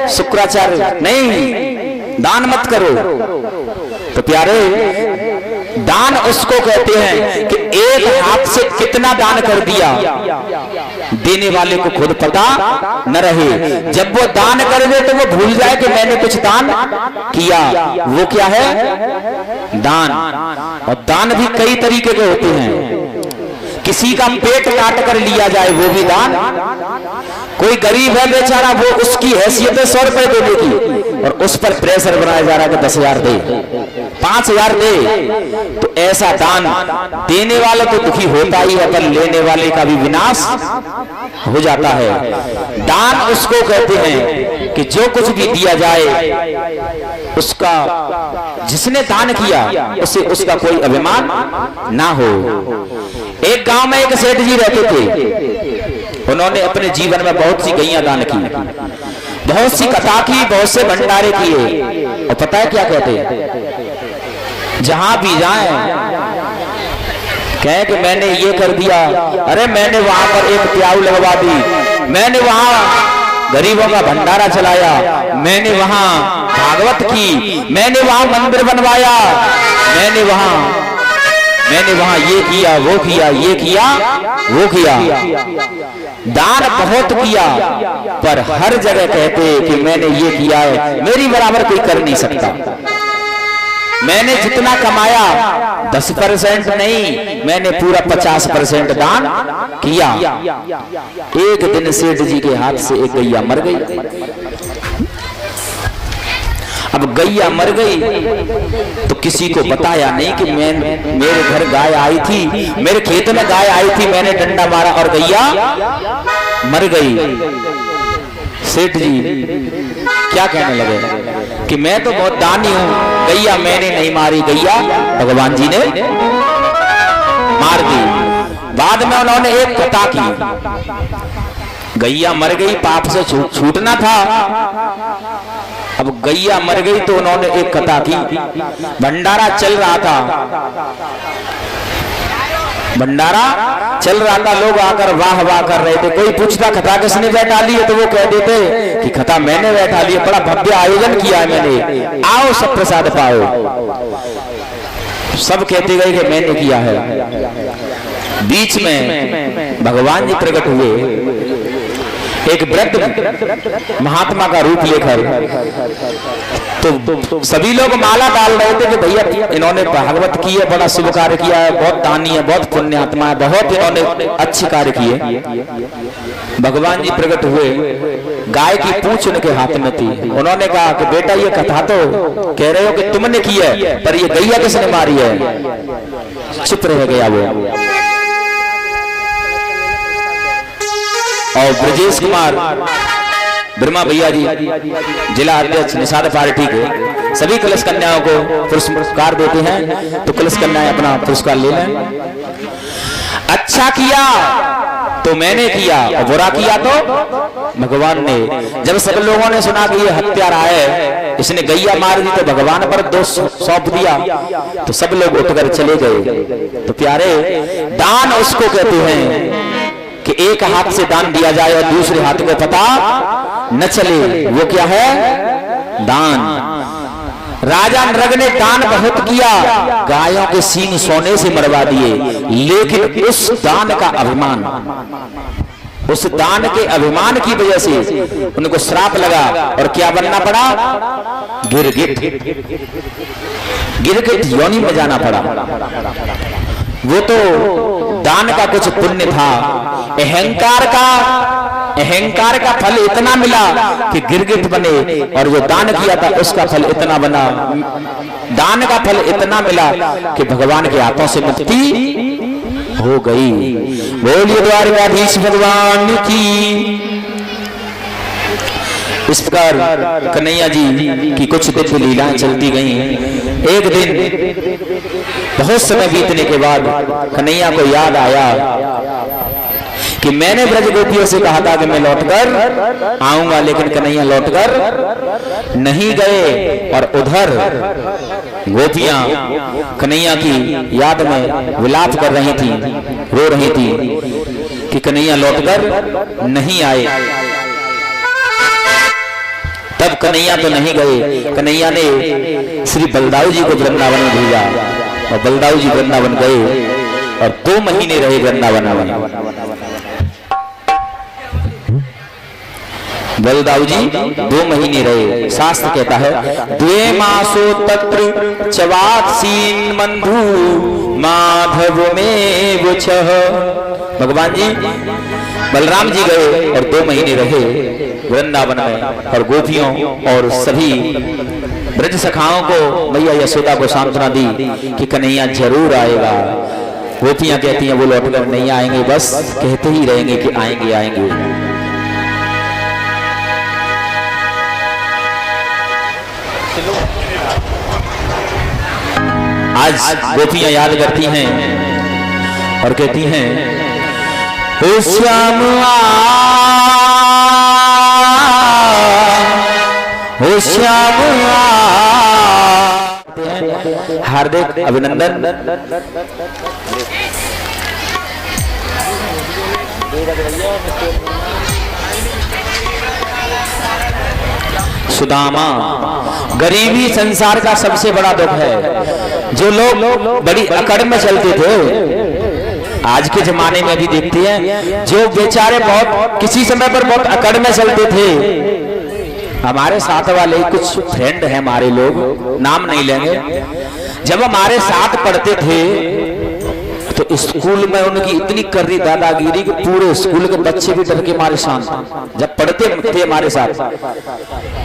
शुक्राचार्य नहीं, दान मत करो। तो प्यारे, दान उसको कहते हैं कि एक हाथ से कितना दान कर दिया, देने वाले को खुद पता न रहे। जब वो दान कर दे तो वो भूल जाए कि मैंने कुछ दान किया। वो क्या है? दान। और दान भी कई तरीके के होते हैं। किसी का पेट काट कर लिया जाए वो भी दान। कोई गरीब है बेचारा, वो उसकी हैसियत है 100 रुपए देने की और उस पर प्रेशर बनाया जा रहा है कि 10,000 दे, 5,000 दे। तो ऐसा दान देने वाला तो दुखी होता ही है, पर लेने वाले का भी विनाश हो जाता है। दान उसको कहते हैं कि जो कुछ भी दिया जाए उसका, जिसने दान किया उसे उसका कोई अभिमान ना हो। एक गांव में एक सेठ जी रहते थे। उन्होंने अपने जीवन में बहुत सी गैया दान की, बहुत सी कथा की, बहुत से भंडारे किए। और पता है क्या कहते हैं? जहां भी जाए कहे कि मैंने ये कर दिया, अरे मैंने वहां पर एक प्याऊ लगवा दी, मैंने वहां गरीबों का भंडारा चलाया, मैंने वहां भागवत की, मैंने वहां मंदिर बनवाया, मैंने वहां ये किया, वो किया, ये किया, वो किया। दान बहुत किया, पर हर जगह कहते कि मैंने ये किया है, मेरी बराबर कोई कर नहीं सकता। मैंने जितना कमाया 10% नहीं, मैंने पूरा 50% दान किया। एक दिन सेठ जी के हाथ से एक गैया मर गई। अब गैया मर गई तो किसी को बताया नहीं कि मेरे घर गाय आई थी, मेरे खेत में गाय आई थी, मैंने डंडा मारा और गैया मर गई। सेठ जी क्या कहने लगे कि मैं तो बहुत दानी हूं, गैया मैंने नहीं मारी, गैया भगवान जी ने मार दी। बाद में उन्होंने एक कथा की, गैया मर गई, पाप से छूटना था। अब गैया मर गई तो उन्होंने एक कथा की, भंडारा चल रहा था, भंडारा चल रहा था, लोग आकर वाह वाह कर रहे थे। कोई पूछता कथा किसने बैठा ली है तो वो कह देते कि कथा मैंने बैठा ली है, बड़ा भव्य आयोजन किया है मैंने, आओ सब प्रसाद पाओ। सब कहते गए कि मैंने किया है। बीच में भगवान जी प्रकट हुए, एक वृद्ध महात्मा का रूप लेकर। तो सभी लोग माला डाल रहे थे कि भैया इन्होंने भागवत की है, बड़ा शुभ कार्य किया है, बहुत दानी है, बहुत पुण्य आत्मा है, बहुत इन्होंने अच्छे कार्य किए। भगवान जी प्रकट हुए, गाय की पूंछ उनके हाथ में थी। उन्होंने कहा कि बेटा ये कथा तो कह रहे हो कि तुमने की है, पर ये गैया किसने मारी है? चुप रह गया वो। और ब्रजेश कुमार ब्रह्मा भैया जी जिला अध्यक्ष निषाद पार्टी के सभी कलश कन्याओं को पुरस्कार देते हैं, तो कलश कन्याएं अपना पुरस्कार ले लें। अच्छा किया तो मैंने किया और बुरा किया तो भगवान ने। जब सब लोगों ने सुना कि ये हत्यारा है, इसने गैया मार दी, तो भगवान पर दोष सौंप दिया, तो सब लोग उठकर चले गए। तो प्यारे, दान उसको कहते हैं कि एक हाथ से दान दिया जाए और दूसरे हाथ में पता न चले, वो क्या है? दान। राजा नृग ने दान बहुत किया, गायों के सींग सोने से मरवा दिए, लेकिन उस दान का अभिमान, उस दान के अभिमान की वजह से उनको श्राप लगा और क्या बनना पड़ा? गिरगिट। गिरगिट योनि में जाना पड़ा। वो तो दान का कुछ पुण्य था, अहंकार का फल इतना मिला कि गिरगिट बने, और जो दान किया था उसका फल इतना बना, दान का फल इतना मिला कि भगवान के हाथों से मुक्ति हो गई। बोलिए द्वारकाधीश भगवान की। इस प्रकार कन्हैया जी की कुछ दिव्य लीलाएं चलती गई। एक दिन बहुत समय बीतने के बाद कन्हैया को याद आया कि मैंने ब्रज गोपियों से कहा था कि मैं लौटकर आऊंगा, लेकिन कन्हैया लौटकर नहीं गए। और उधर गोपियां कन्हैया की याद में विलाप कर रही थी, रो रही थी कि कन्हैया लौटकर नहीं आए। तब कन्हैया तो नहीं गए, कन्हैया ने श्री बलदाऊ जी को वृंदावन में भेजा और बलदाऊ जी वृंदावन गए और 2 महीने रहे वृंदावन में। बलदाऊ जी 2 महीने रहे। शास्त्र कहता है 2 मासो तत्र चवात्सीन बंधु माधव में वो छह। भगवान जी बलराम जी गए और 2 महीने रहे वृंदावन में और गोपियों और सभी ब्रज सखाओं को मैया यशोदा को सांत्वना दी कि कन्हैया जरूर आएगा। गोपियां कहती हैं वो लौटकर नहीं आएंगे, बस कहते ही रहेंगे कि आएंगे आएंगे। आज गोपियां याद करती हैं और कहती हैं ओ श्याम ओ श्याम हार्दिक अभिनंदन। सुदामा, गरीबी संसार का सबसे बड़ा दुख है। जो लोग बड़ी अकड़ में चलते थे, आज के जमाने में भी देखते हैं जो बेचारे बहुत किसी समय पर बहुत अकड़ में चलते थे। हमारे साथ वाले कुछ फ्रेंड हैं हमारे, लोग नाम नहीं लेंगे, जब हमारे साथ पढ़ते थे तो स्कूल में उनकी इतनी कर्री दादागिरी कि पूरे स्कूल के बच्चे भी डर के मारे शांत। जब पढ़ते थे हमारे साथ,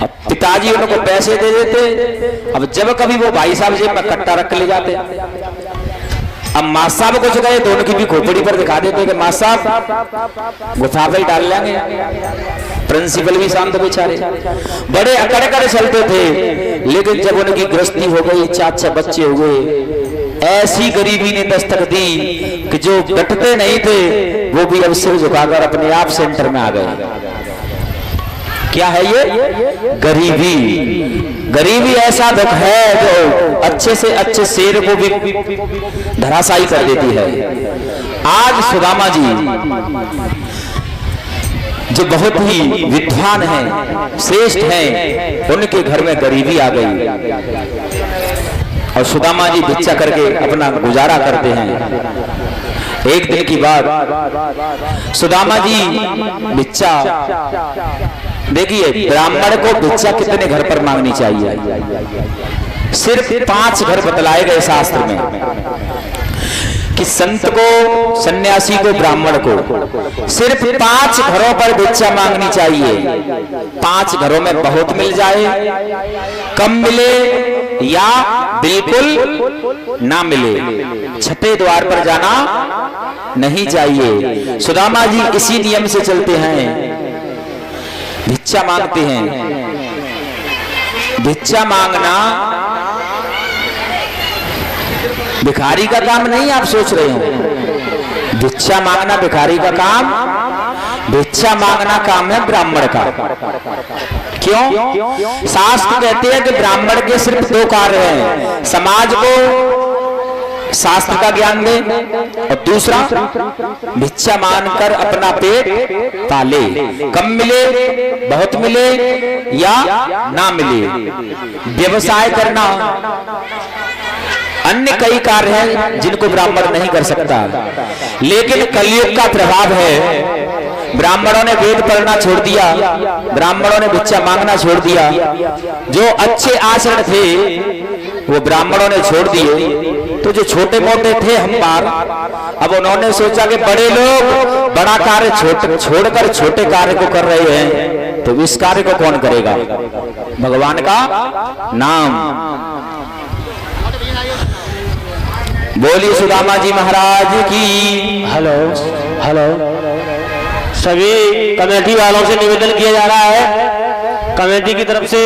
अब पिताजी उनको पैसे दे देते, अब जब कभी वो भाई साहब जेब में कट्टा रख ले जाते, अब माँ साहब कुछ गए तो उनकी भी खोपड़ी पर दिखा देते कि माँ साहब गुफाफा ही डाल लेंगे। प्रिंसिपल भी शांत बेचारे, बड़े अकड़ कर चलते थे। लेकिन जब उनकी गृहस्थी हो गई, 4 बच्चे हो गए, ऐसी गरीबी ने दस्तक दी कि जो डटते नहीं थे वो भी अब सिर झुकाकर अपने आप सेंटर में आ गए। क्या है ये? गरीबी। गरीबी ऐसा दुख है जो अच्छे से अच्छे शेर को भी धराशायी कर देती है। आज सुदामा जी जो बहुत ही विद्वान हैं, श्रेष्ठ हैं, उनके घर में गरीबी आ गई और सुदामा जी भिक्षा करके अपना गुजारा करते हैं। एक दिन की बात, सुदामा जी भिक्षा, देखिए ब्राह्मण को भिक्षा कितने घर पर मांगनी चाहिए? सिर्फ 5 घर बतलाए गए शास्त्र में कि संत को, सन्यासी को, ब्राह्मण को सिर्फ 5 घरों पर भिक्षा मांगनी चाहिए। 5 घरों में बहुत मिल जाए, कम मिले या बिल्कुल ना मिले, 6ठे द्वार पर जाना नहीं चाहिए। सुदामा जी इसी नियम से चलते हैं, भिक्षा मांगते हैं। भिक्षा मांगना भिखारी का काम नहीं, आप सोच रहे हो। भिक्षा मांगना भिखारी का काम, भिक्षा मांगना काम है ब्राह्मण का। क्यों? शास्त्र कहते हैं कि ब्राह्मण के सिर्फ 2 कार्य हैं, समाज को शास्त्र का ज्ञान दे और दूसरा भिक्षा मांगकर अपना पेट पाले। कम मिले, बहुत मिले या ना मिले, व्यवसाय करना, अन्य कई कार्य हैं जिनको ब्राह्मण नहीं कर सकता। लेकिन कलयुग का प्रभाव है, ब्राह्मणों ने वेद पढ़ना छोड़ दिया, ब्राह्मणों ने भिक्षा मांगना छोड़ दिया। जो अच्छे आचरण थे वो ब्राह्मणों ने छोड़ दिए, तो जो छोटे मोटे थे हम पार, अब उन्होंने सोचा कि बड़े लोग बड़ा कार्य छोड़कर छोटे कार्य को कर रहे हैं, तो इस कार्य को कौन करेगा? भगवान का नाम। बोलिए सुदामा जी महाराज की। हेलो हेलो, सभी कमेटी वालों से निवेदन किया जा रहा है, कमेटी की तरफ से